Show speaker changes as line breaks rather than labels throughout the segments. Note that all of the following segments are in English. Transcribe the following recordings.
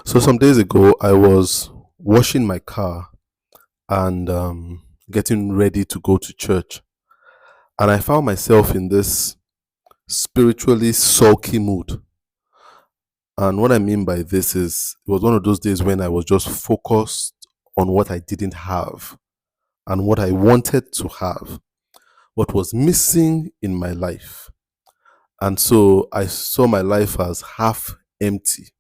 So some days ago, I was washing my car and getting ready to go to church, and I found myself in this spiritually sulky mood. And what I mean by this is, it was one of those days when I was just focused on what I didn't have and what I wanted to have, what was missing in my life. And so I saw my life as half empty.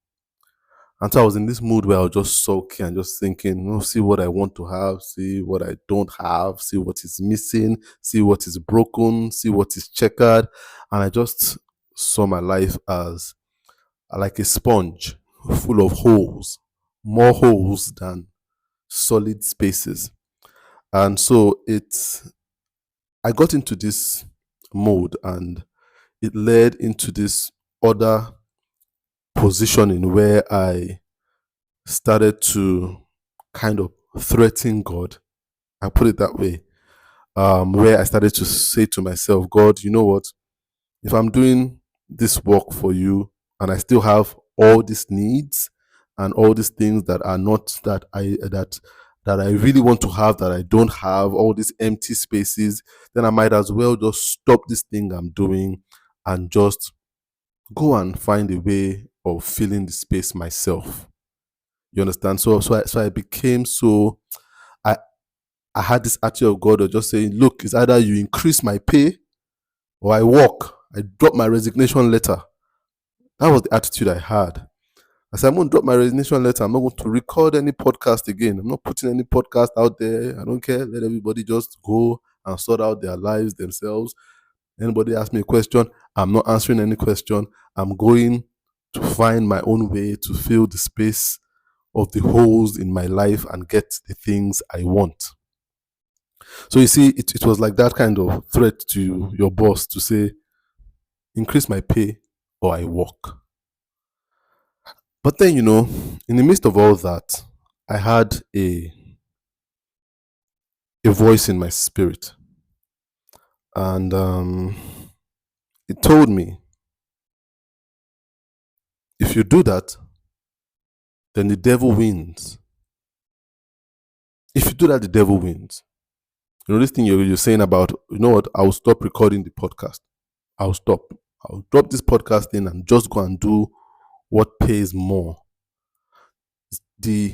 And so I was in this mood where I was just sulky and just thinking, see what I want to have, see what I don't have, see what is missing, see what is broken, see what is checkered. And I just saw my life as like a sponge full of holes, more holes than solid spaces. And so I got into this mode, and it led into this other positioning where I started to kind of threaten God. I put it that way. Where I started to say to myself, God, you know what? If I'm doing this work for you and I still have all these needs and all these things that are not that I really want to have that I don't have, all these empty spaces, then I might as well just stop this thing I'm doing and just go and find a way of filling the space myself. You understand? So I became so I I had this attitude of God of just saying, look, it's either you increase my pay or I walk. I drop my resignation letter. That was the attitude I had. I said, I'm going to drop my resignation letter. I'm not going to record any podcast again. I'm not putting any podcast out there. I don't care. Let everybody just go and sort out their lives themselves. Anybody ask me a question, I'm not answering any question. I'm going to find my own way to fill the space of the holes in my life and get the things I want. So you see, it was like that kind of threat to your boss to say, increase my pay or I walk. But then, in the midst of all that, I had a voice in my spirit. And it told me, if you do that, then the devil wins. If you do that, the devil wins. This thing you're saying about, you know what, I'll stop recording the podcast. I'll stop. I'll drop this podcast in and just go and do what pays more. The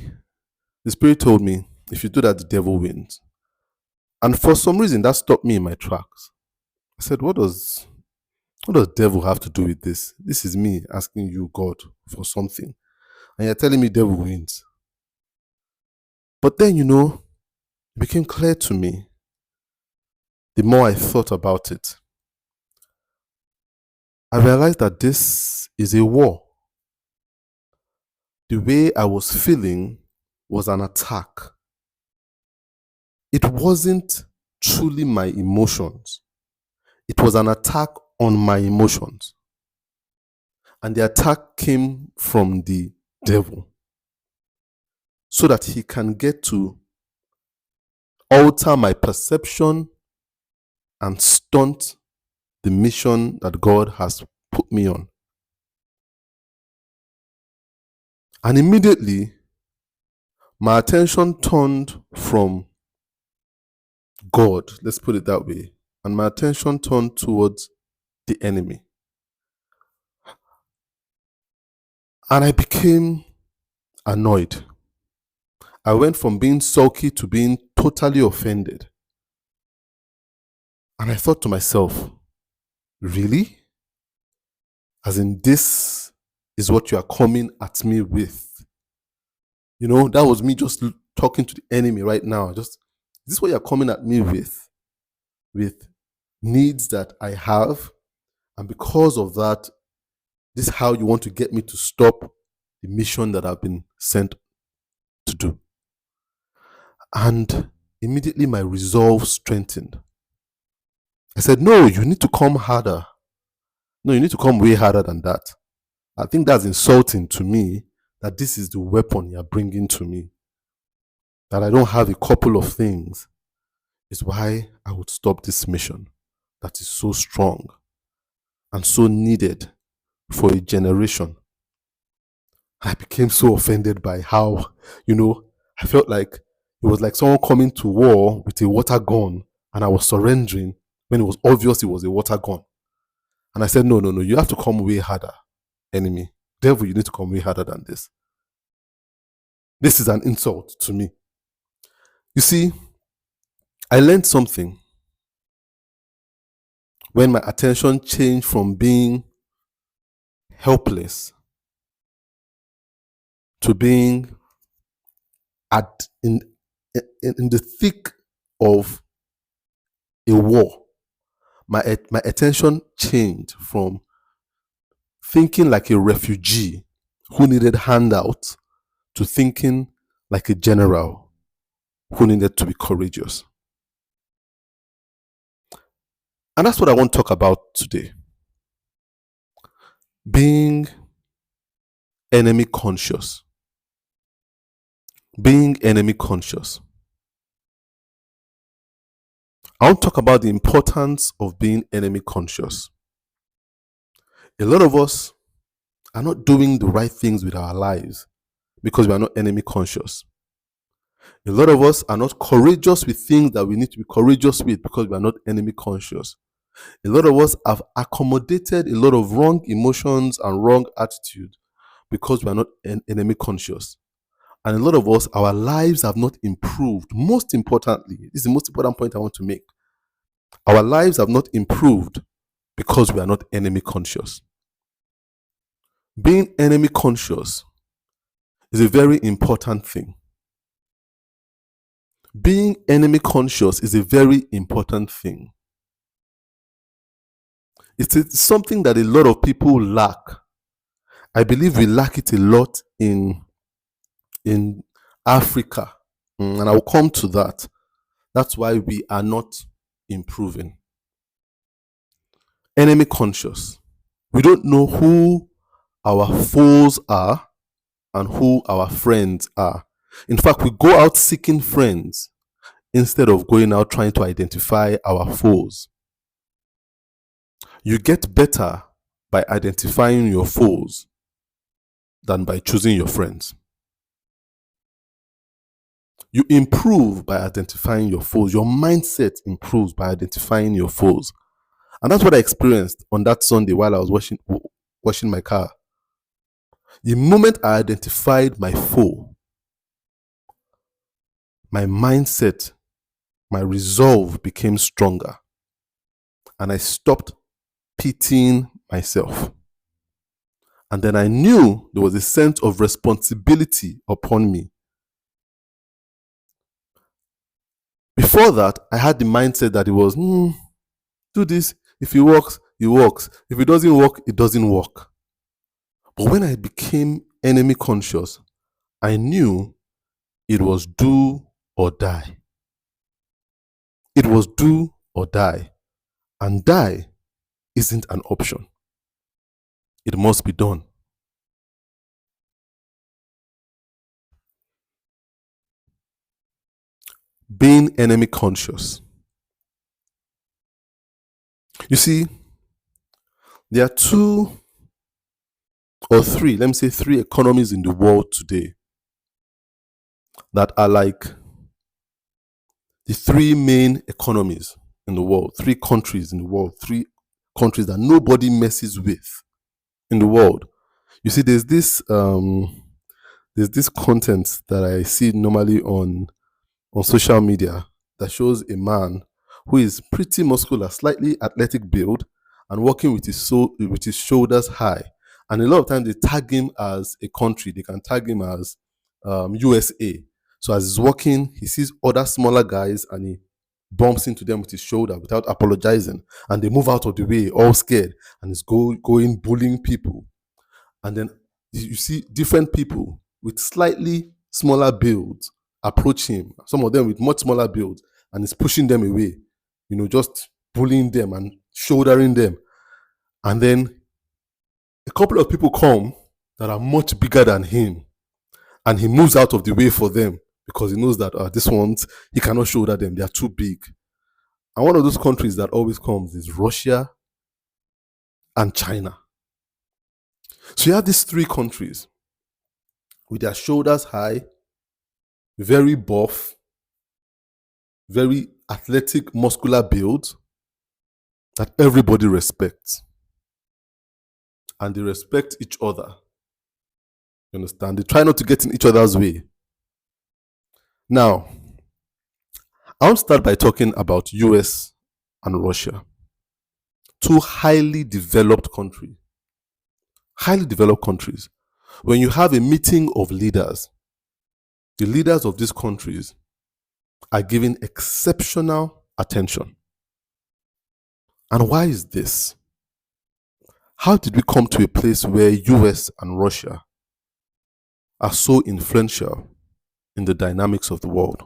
spirit told me, if you do that, the devil wins. And for some reason, that stopped me in my tracks. I said, what does devil have to do with this? This is me asking you, God, for something. And you're telling me devil wins. But then, it became clear to me the more I thought about it. I realized that this is a war. The way I was feeling was an attack. It wasn't truly my emotions. It was an attack on my emotions. And the attack came from the devil so that he can get to alter my perception and stunt the mission that God has put me on. And immediately, my attention turned from God, let's put it that way, and my attention turned towards the enemy. And I became annoyed. I went from being sulky to being totally offended. And I thought to myself, really? As in, this is what you are coming at me with? That was me just talking to the enemy right now. Just, is this what you're coming at me with? With needs that I have? And because of that, this is how you want to get me to stop the mission that I've been sent to do. And immediately my resolve strengthened. I said, no, you need to come harder. No, you need to come way harder than that. I think that's insulting to me, that this is the weapon you're bringing to me. That I don't have a couple of things is why I would stop this mission that is so strong and so needed for a generation. I became so offended by how, I felt like it was like someone coming to war with a water gun and I was surrendering when it was obvious it was a water gun. And I said, no, no, no, you have to come way harder, enemy. Devil, you need to come way harder than this. This is an insult to me. You see, I learned something when my attention changed from being helpless to being in the thick of a war. My attention changed from thinking like a refugee who needed handouts to thinking like a general who needed to be courageous. And that's what I want to talk about today. Being enemy conscious. Being enemy conscious. I want to talk about the importance of being enemy conscious. A lot of us are not doing the right things with our lives because we are not enemy conscious. A lot of us are not courageous with things that we need to be courageous with because we are not enemy conscious. A lot of us have accommodated a lot of wrong emotions and wrong attitude because we are not enemy conscious. And a lot of us, our lives have not improved. Most importantly, this is the most important point I want to make. Our lives have not improved because we are not enemy conscious. Being enemy conscious is a very important thing. Being enemy conscious is a very important thing. It's something that a lot of people lack. I believe we lack it a lot in Africa. And I will come to that. That's why we are not improving. Enemy conscious. We don't know who our foes are and who our friends are. In fact, we go out seeking friends instead of going out trying to identify our foes. You get better by identifying your foes than by choosing your friends. You improve by identifying your foes. Your mindset improves by identifying your foes. And that's what I experienced on that Sunday while I was washing my car. The moment I identified my foe, my mindset, my resolve became stronger. And I stopped pitying myself. And then I knew there was a sense of responsibility upon me. Before that, I had the mindset that it was, do this. If it works, it works. If it doesn't work, it doesn't work. But when I became enemy conscious, I knew it was do or die. It was do or die. And die isn't an option. It must be done. Being enemy conscious. You see, there are two or three, let me say three economies in the world today that are like the three main economies in the world, three countries in the world, three countries that nobody messes with in the world. You see, there's this content that I see normally on social media that shows a man who is pretty muscular, slightly athletic build, and walking with his shoulders high. And a lot of times they tag him as a country. They can tag him as USA. So as he's walking, he sees other smaller guys and he bumps into them with his shoulder without apologizing. And they move out of the way, all scared, and he's going bullying people. And then you see different people with slightly smaller builds approach him. Some of them with much smaller builds, and he's pushing them away, just bullying them and shouldering them. And then a couple of people come that are much bigger than him, and he moves out of the way for them because he knows that this ones, he cannot shoulder them. They are too big. And one of those countries that always comes is Russia and China. So you have these three countries. with their shoulders high, very buff, very athletic, muscular build that everybody respects. And they respect each other. You understand? They try not to get in each other's way. Now, I want to start by talking about US and Russia. Two highly developed countries. Highly developed countries. When you have a meeting of leaders, the leaders of these countries are given exceptional attention. And why is this? How did we come to a place where US and Russia are so influential in the dynamics of the world?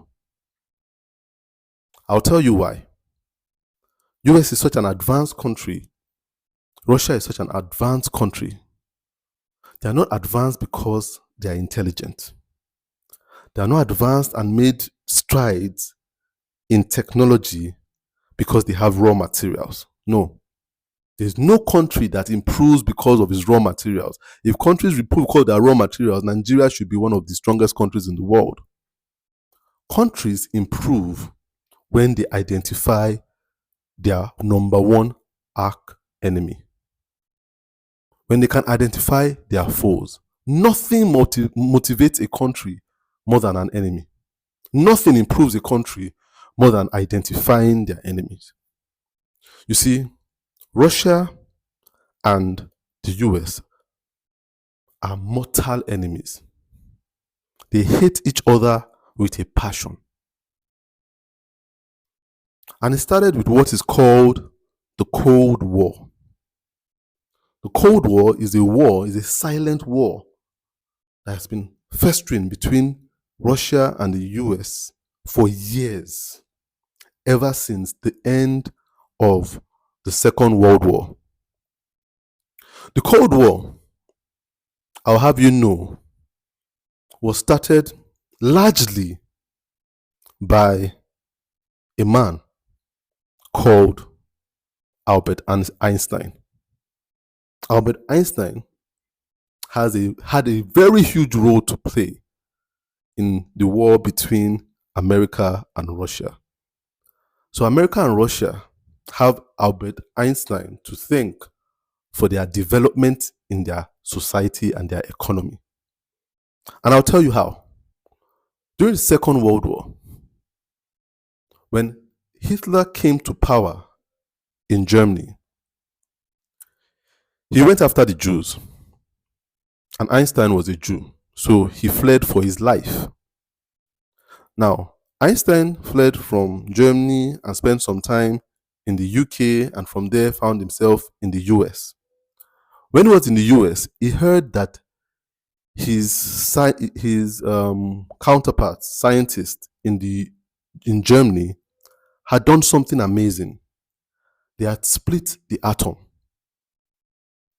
I'll tell you why. US is such an advanced country. Russia is such an advanced country. They are not advanced because they are intelligent. They are not advanced and made strides in technology because they have raw materials. No. There's no country that improves because of its raw materials. If countries improve because of their raw materials, Nigeria should be one of the strongest countries in the world. Countries improve when they identify their number one arch enemy. When they can identify their foes. Nothing motivates a country more than an enemy. Nothing improves a country more than identifying their enemies. You see, Russia and the US are mortal enemies. They hate each other with a passion. And it started with what is called the Cold War. The Cold War is a silent war that has been festering between Russia and the US for years, ever since the end of the Second World War. The Cold War, I'll have you know, was started largely by a man called Albert Einstein. Albert Einstein had a very huge role to play in the war between America and Russia. So America and Russia have Albert Einstein to thank for their development in their society and their economy. And I'll tell you how. During the Second World War, when Hitler came to power in Germany, he went after the Jews. And Einstein was a Jew, so he fled for his life. Now, Einstein fled from Germany and spent some time in the UK, and from there found himself in the US. When he was in the US, he heard that his counterparts, scientists in Germany, had done something amazing. They had split the atom.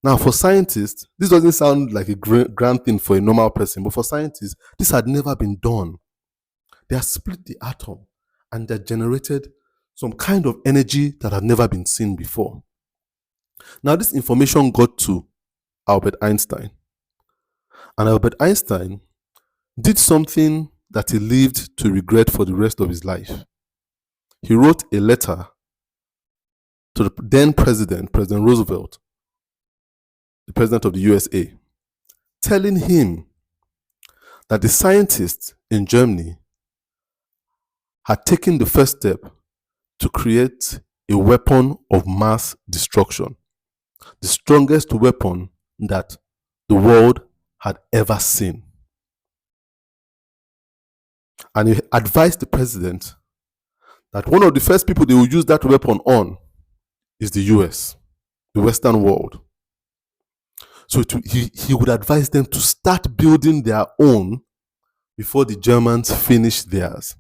Now, for scientists, this doesn't sound like a grand thing for a normal person, but for scientists, this had never been done. They had split the atom and they generated some kind of energy that had never been seen before. Now, this information got to Albert Einstein. And Albert Einstein did something that he lived to regret for the rest of his life. He wrote a letter to the then President Roosevelt, the President of the USA, telling him that the scientists in Germany had taken the first step to create a weapon of mass destruction, the strongest weapon that the world had ever seen. And he advised the president that one of the first people they will use that weapon on is the US, the Western world. So he would advise them to start building their own before the Germans finish theirs.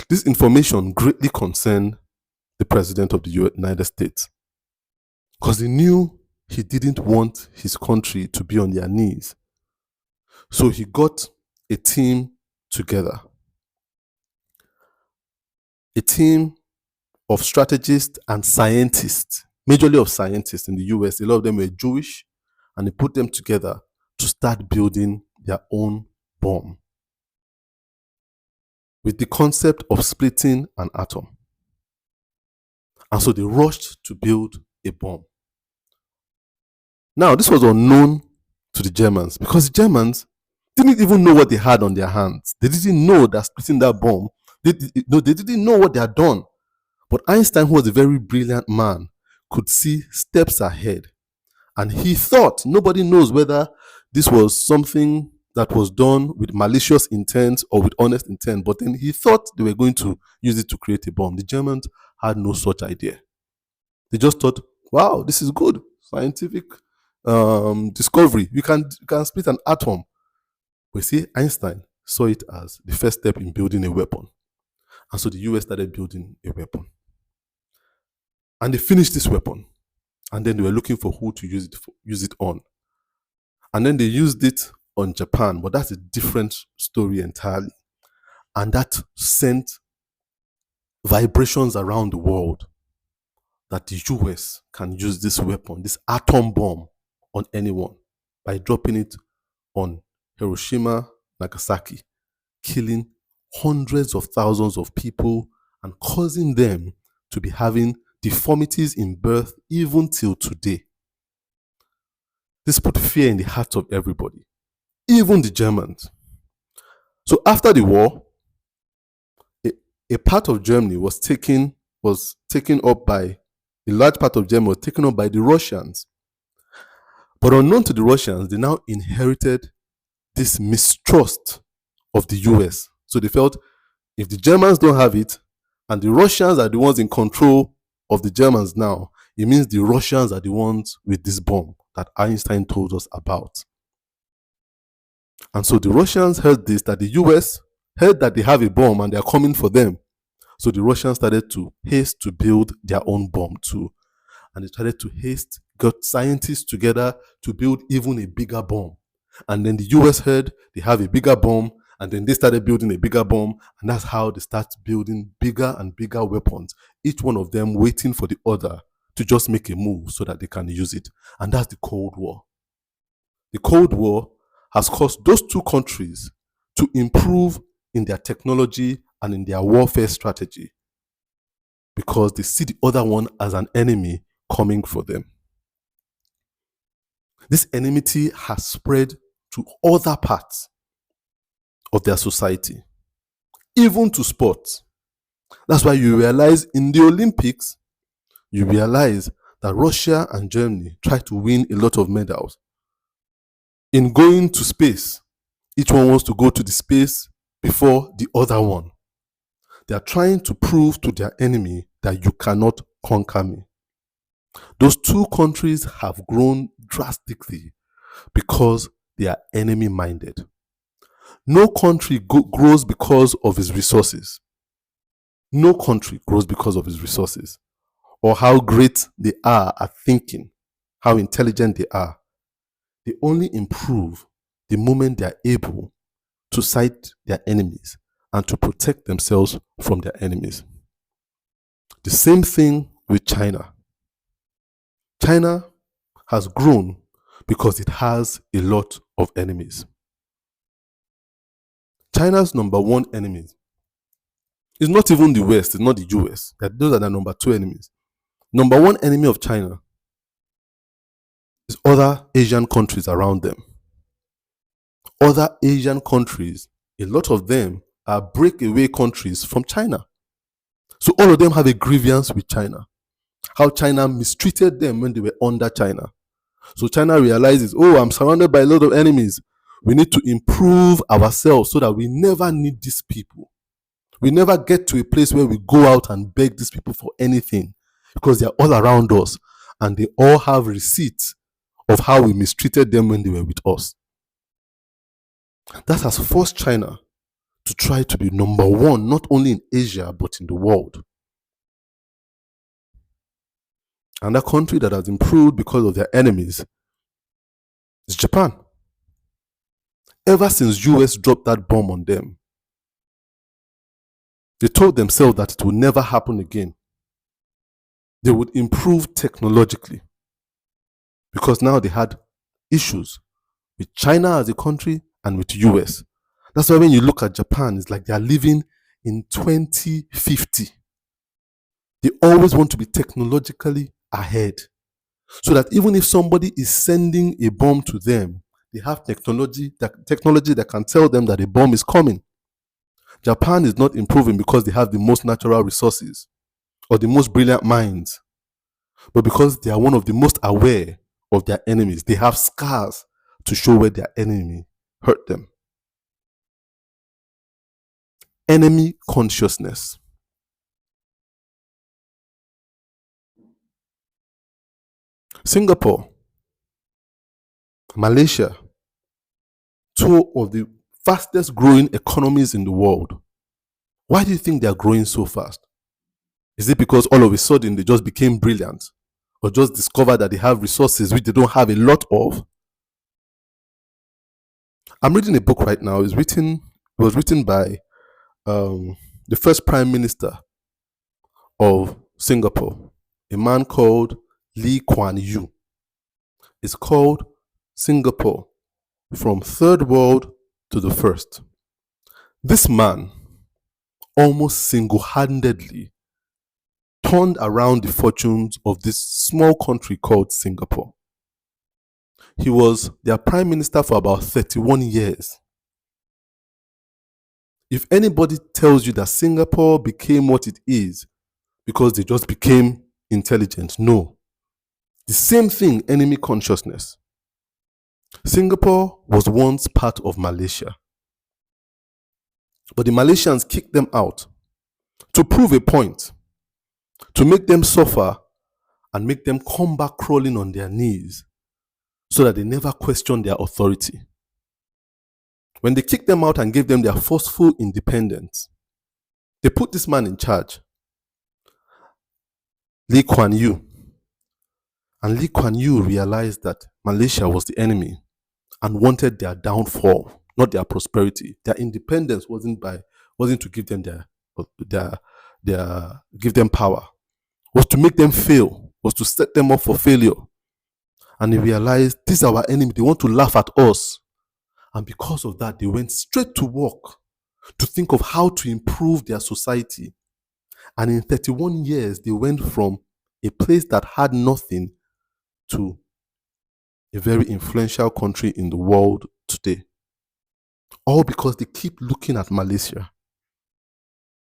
This information greatly concerned the president of the United States because he knew he didn't want his country to be on their knees. So he got a team together, a team of strategists and scientists, majorly of scientists in the US. A lot of them were Jewish, and he put them together to start building their own bomb with the concept of splitting an atom. And so they rushed to build a bomb. Now, this was unknown to the Germans because the Germans didn't even know what they had on their hands. They didn't know that splitting that bomb, they didn't know what they had done. But Einstein, who was a very brilliant man, could see steps ahead. And he thought, nobody knows whether this was something that was done with malicious intent or with honest intent, but then he thought they were going to use it to create a bomb. The Germans had no such idea. They just thought, wow, this is good. Scientific discovery. You can split an atom. But see, Einstein saw it as the first step in building a weapon. And so the US started building a weapon. And they finished this weapon. And then they were looking for who to use it on. And then they used it on Japan, but that's a different story entirely. And that sent vibrations around the world that the US can use this weapon, this atom bomb, on anyone by dropping it on Hiroshima, Nagasaki, killing hundreds of thousands of people and causing them to be having deformities in birth even till today. This put fear in the hearts of everybody, even the Germans. So after the war, a part of Germany was taken up by a large part of Germany was taken up by the Russians. But unknown to the Russians, they now inherited this mistrust of the US. So they felt if the Germans don't have it and the Russians are the ones in control of the Germans now, it means the Russians are the ones with this bomb that Einstein told us about. And so the Russians heard this, that the US heard that they have a bomb and they are coming for them. So the Russians started to haste to build their own bomb too. And they started to got scientists together to build even a bigger bomb. And then the US heard they have a bigger bomb, and then they started building a bigger bomb, and that's how they start building bigger and bigger weapons, each one of them waiting for the other to just make a move so that they can use it. And that's the Cold War. The Cold War has caused those two countries to improve in their technology and in their warfare strategy because they see the other one as an enemy coming for them. This enmity has spread to other parts of their society, even to sports. That's why you realize in the Olympics, you realize that Russia and Germany try to win a lot of medals. In going to space, each one wants to go to the space before the other one. They are trying to prove to their enemy that you cannot conquer me. Those two countries have grown drastically because they are enemy-minded. No country grows because of its resources. No country grows because of its resources or how great they are at thinking, how intelligent they are. They only improve the moment they are able to sight their enemies and to protect themselves from their enemies. The same thing with China. China has grown because it has a lot of enemies. China's number one enemy is not even the West, it's not the US. Those are the number two enemies. Number one enemy of China is other Asian countries around them. Other Asian countries, a lot of them are breakaway countries from China. So all of them have a grievance with China. How China mistreated them when they were under China. So China realizes, oh, I'm surrounded by a lot of enemies. We need to improve ourselves so that we never need these people. We never get to a place where we go out and beg these people for anything because they're all around us and they all have receipts of how we mistreated them when they were with us. That has forced China to try to be number one, not only in Asia, but in the world. Another country that has improved because of their enemies is Japan. Ever since US dropped that bomb on them, they told themselves that it will never happen again. They would improve technologically because now they had issues with China as a country and with US. That's why when you look at Japan, it's like they are living in 2050. They always want to be technologically ahead, so that even if somebody is sending a bomb to them, they have technology that can tell them that a bomb is coming. Japan is not improving because they have the most natural resources or the most brilliant minds, but because they are one of the most aware of their enemies. They have scars to show where their enemy hurt them. Enemy consciousness. Singapore, Malaysia, two of the fastest growing economies in the world. Why do you think they are growing so fast? Is it because all of a sudden they just became brilliant, or just discovered that they have resources which they don't have a lot of? I'm reading a book right now. It was written by the first Prime Minister of Singapore, a man called Lee Kuan Yew. It's called Singapore, from Third World to the First. This man almost single-handedly turned around the fortunes of this small country called Singapore. He was their prime minister for about 31 years. If anybody tells you that Singapore became what it is because they just became intelligent, no. The same thing, enemy consciousness. Singapore was once part of Malaysia, but the Malaysians kicked them out to prove a point, to make them suffer and make them come back crawling on their knees so that they never question their authority. When they kicked them out and gave them their forceful independence, they put this man in charge, Lee Kuan Yew. And Lee Kuan Yew realized that Malaysia was the enemy and wanted their downfall, not their prosperity. Their independence wasn't to give them give them power, was to make them fail, was to set them up for failure. And he realized, this is our enemy, they want to laugh at us. And because of that, they went straight to work to think of how to improve their society. And in 31 years, they went from a place that had nothing to a very influential country in the world today. All because they keep looking at Malaysia.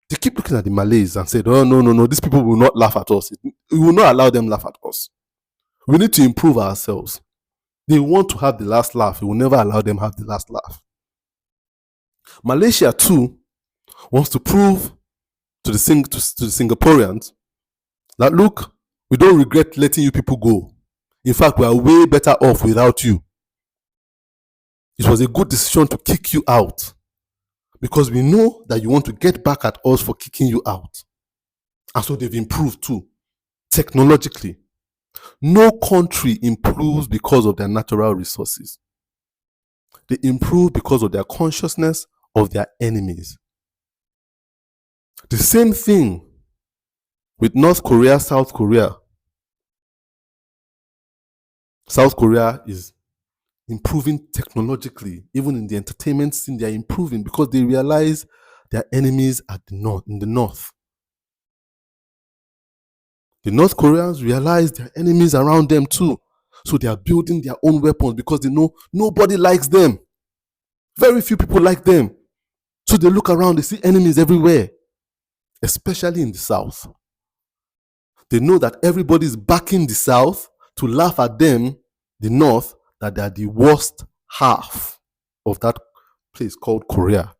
They keep looking at the Malays and said, oh, no, these people will not laugh at us. We will not allow them laugh at us. We need to improve ourselves. They want to have the last laugh. We will never allow them have the last laugh. Malaysia too wants to prove to the Singaporeans that, look, we don't regret letting you people go. In fact, we are way better off without you. It was a good decision to kick you out because we know that you want to get back at us for kicking you out. And so they've improved too, technologically. No country improves because of their natural resources. They improve because of their consciousness of their enemies. The same thing with North Korea, South Korea. South Korea is improving technologically. Even in the entertainment scene, they are improving because they realize their enemies are in the north. The North Koreans realize their enemies around them too. So they are building their own weapons because they know nobody likes them. Very few people like them. So they look around, they see enemies everywhere, especially in the south. They know that everybody is backing the south to laugh at them, the north, that they are the worst half of that place called Korea.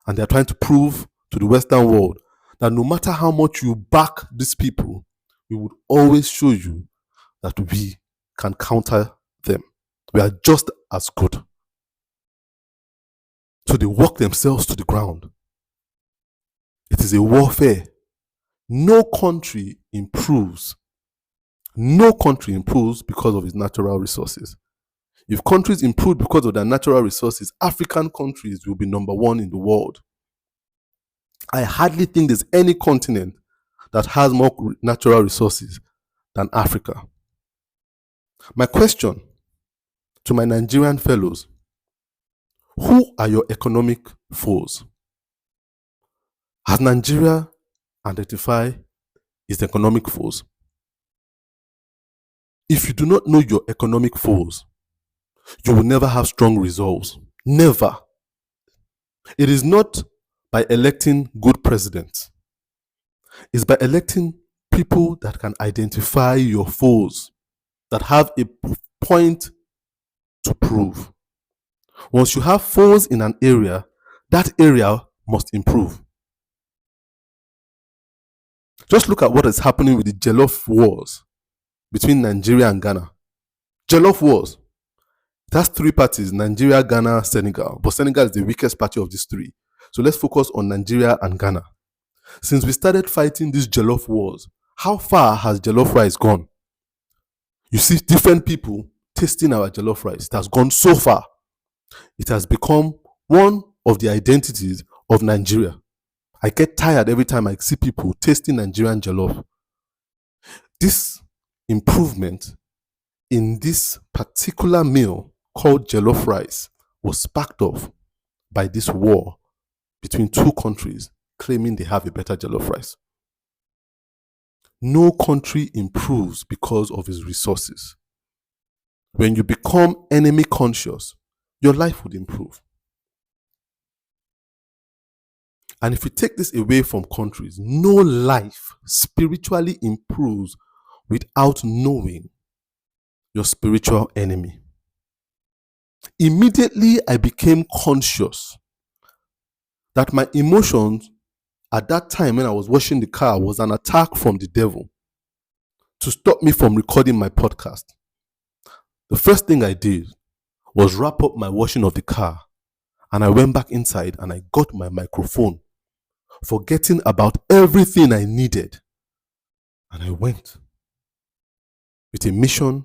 And they're trying to prove to the Western world that no matter how much you back these people, we would always show you that we can counter them. We are just as good. So they walk themselves to the ground. It is a warfare. No country improves. No country improves because of its natural resources. If countries improve because of their natural resources, African countries will be number one in the world. I hardly think there's any continent that has more natural resources than Africa. My question to my Nigerian fellows: Who are your economic foes? Has Nigeria identified its economic foes? If you do not know your economic foes, you will never have strong resolves. Never. It is not by electing good presidents. It's by electing people that can identify your foes, that have a point to prove. Once you have foes in an area, that area must improve. Just look at what is happening with the Jollof wars between Nigeria and Ghana. Jollof wars. It has three parties: Nigeria, Ghana, Senegal. But Senegal is the weakest party of these three. So let's focus on Nigeria and Ghana. Since we started fighting these Jollof wars, how far has Jollof rice gone? You see different people tasting our Jollof rice. It has gone so far. It has become one of the identities of Nigeria. I get tired every time I see people tasting Nigerian Jollof. This improvement in this particular meal called Jollof rice was sparked off by this war between two countries claiming they have a better Jollof rice. No country improves because of its resources. When you become enemy conscious, your life would improve. And if you take this away from countries, no life spiritually improves without knowing your spiritual enemy. Immediately, I became conscious that my emotions at that time when I was washing the car was an attack from the devil to stop me from recording my podcast. The first thing I did was wrap up my washing of the car, and I went back inside and I got my microphone, forgetting about everything I needed. And I went with a mission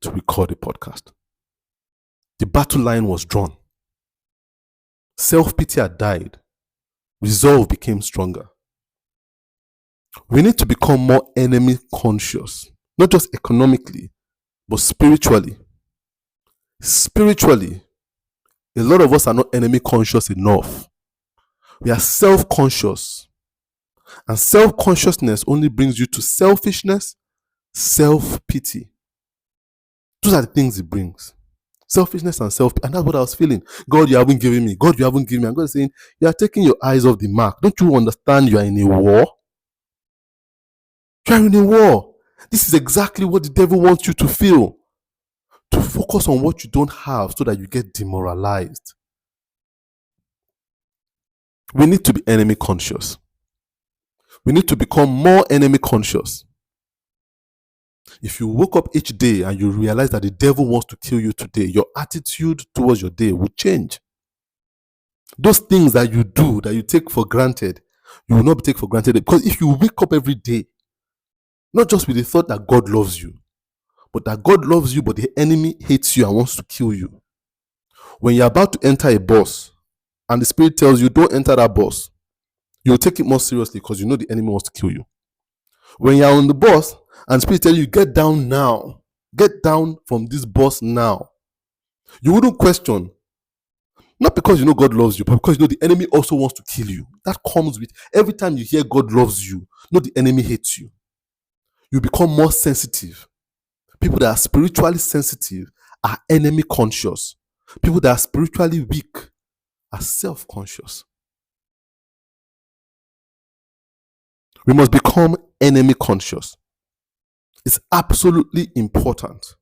to record a podcast. The battle line was drawn. Self-pity had died. Resolve became stronger. We need to become more enemy conscious, not just economically, but spiritually. Spiritually, a lot of us are not enemy conscious enough. We are self-conscious. And self-consciousness only brings you to selfishness, self-pity. Those are the things it brings. Selfishness and self-pity. And that's what I was feeling. God, you haven't given me. God, you haven't given me. And God is saying, you are taking your eyes off the mark. Don't you understand you are in a war? You are in a war. This is exactly what the devil wants you to feel. To focus on what you don't have so that you get demoralized. We need to be enemy conscious. We need to become more enemy conscious. If you woke up each day and you realize that the devil wants to kill you today, your attitude towards your day will change. Those things that you do, that you take for granted, you will not take for granted. Because if you wake up every day, not just with the thought that God loves you, but that God loves you, but the enemy hates you and wants to kill you. When you're about to enter a bus, and the spirit tells you, don't enter that bus, you'll take it more seriously because you know the enemy wants to kill you. When you're on the bus, and the spirit tells you, get down now, get down from this bus now, you wouldn't question. Not because you know God loves you, but because you know the enemy also wants to kill you. That comes with, every time you hear God loves you, know the enemy hates you. You become more sensitive. People that are spiritually sensitive are enemy conscious. People that are spiritually weak are self-conscious. We must become enemy conscious. It's absolutely important.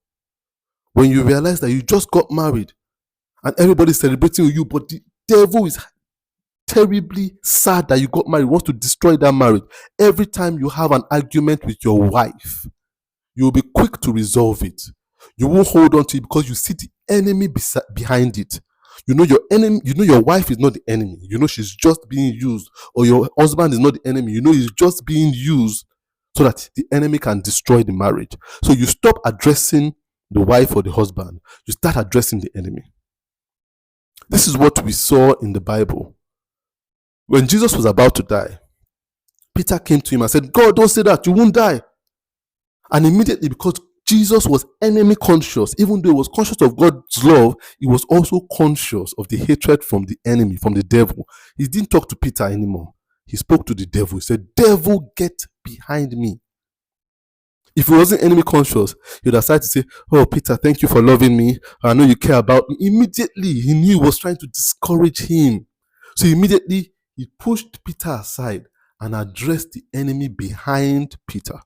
When you realize that you just got married and everybody's celebrating with you, but the devil is terribly sad that you got married, wants to destroy that marriage. Every time you have an argument with your wife, you'll be quick to resolve it. You won't hold on to it because you see the enemy behind it. You know your enemy, you know your wife is not the enemy. You know she's just being used. Or your husband is not the enemy. You know he's just being used so that the enemy can destroy the marriage. So you stop addressing the wife or the husband. You start addressing the enemy. This is what we saw in the Bible. When Jesus was about to die, Peter came to him and said, God, don't say that. You won't die. And immediately, because Jesus was enemy conscious. Even though he was conscious of God's love, he was also conscious of the hatred from the enemy, from the devil. He didn't talk to Peter anymore. He spoke to the devil. He said, "Devil, get behind me." If he wasn't enemy conscious, he would have started to say, "Oh, Peter, thank you for loving me. I know you care about me." Immediately, he knew he was trying to discourage him. So immediately, he pushed Peter aside and addressed the enemy behind Peter.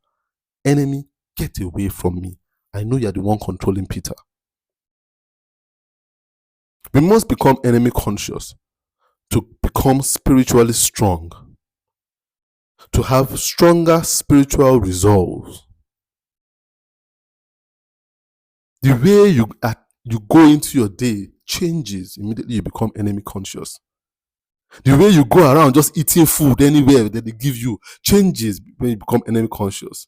"Enemy, get away from me. I know you're the one controlling Peter." We must become enemy conscious to become spiritually strong, to have stronger spiritual resolve. The way you go into your day changes immediately you become enemy conscious. The way you go around just eating food anywhere that they give you changes when you become enemy conscious.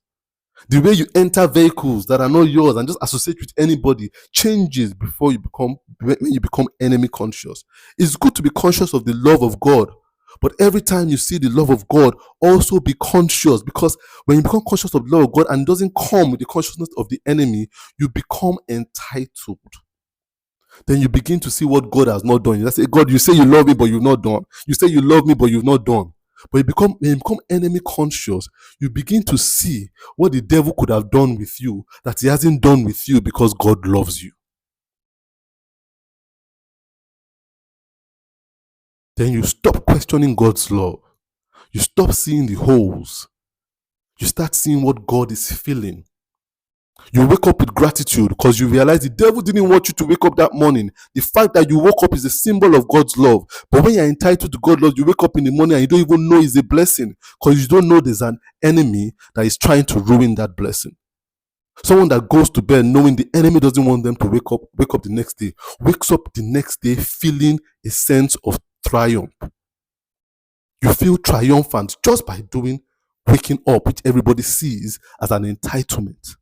The way you enter vehicles that are not yours and just associate with anybody changes when you become enemy conscious. It's good to be conscious of the love of God, but every time you see the love of God, also be conscious, because when you become conscious of the love of God and it doesn't come with the consciousness of the enemy, you become entitled. Then you begin to see what God has not done. You say, "God, you say you love me, but you've not done. You say you love me, but you've not done." But when you become enemy conscious, you begin to see what the devil could have done with you that he hasn't done with you because God loves you. Then you stop questioning God's love. You stop seeing the holes. You start seeing what God is feeling. You wake up with gratitude because you realize the devil didn't want you to wake up that morning. The fact that you woke up is a symbol of God's love. But when you're entitled to God's love, you wake up in the morning and you don't even know it's a blessing because you don't know there's an enemy that is trying to ruin that blessing. Someone that goes to bed knowing the enemy doesn't want them to wake up the next day, wakes up the next day feeling a sense of triumph. You feel triumphant just by waking up, which everybody sees as an entitlement.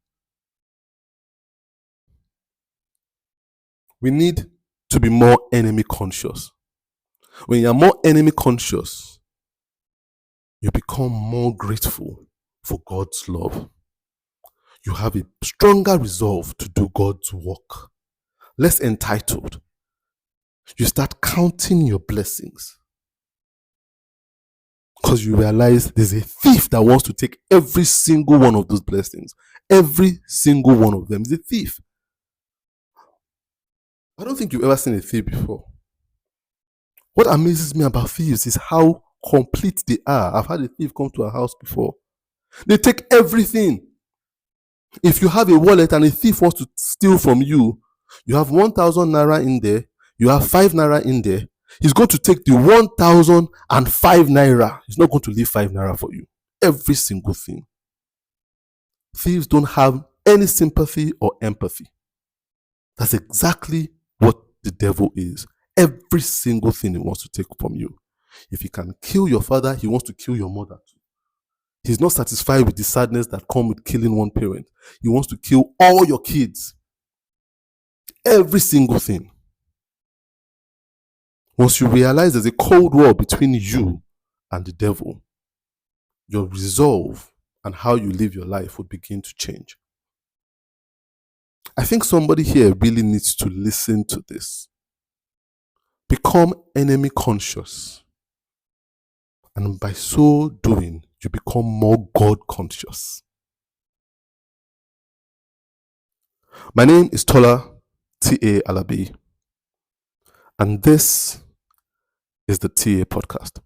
We need to be more enemy conscious. When you're more enemy conscious, you become more grateful for God's love. You have a stronger resolve to do God's work, less entitled. You start counting your blessings because you realize there's a thief that wants to take every single one of those blessings. Every single one of them is a thief. I don't think you've ever seen a thief before. What amazes me about thieves is how complete they are. I've had a thief come to our house before. They take everything. If you have a wallet and a thief wants to steal from you, you have 1,000 naira in there, you have 5 naira in there, he's going to take the 1,005 naira. He's not going to leave 5 naira for you. Every single thing. Thieves don't have any sympathy or empathy. That's exactly what the devil is. Every single thing he wants to take from you. If he can kill your father, he wants to kill your mother too. He's not satisfied with the sadness that comes with killing one parent. He wants to kill all your kids. Every single thing. Once you realize there's a cold war between you and the devil, your resolve and how you live your life will begin to change. I think somebody here really needs to listen to this. Become enemy conscious. And by so doing, you become more God conscious. My name is Tola T.A. Alabi, and this is the TA Podcast.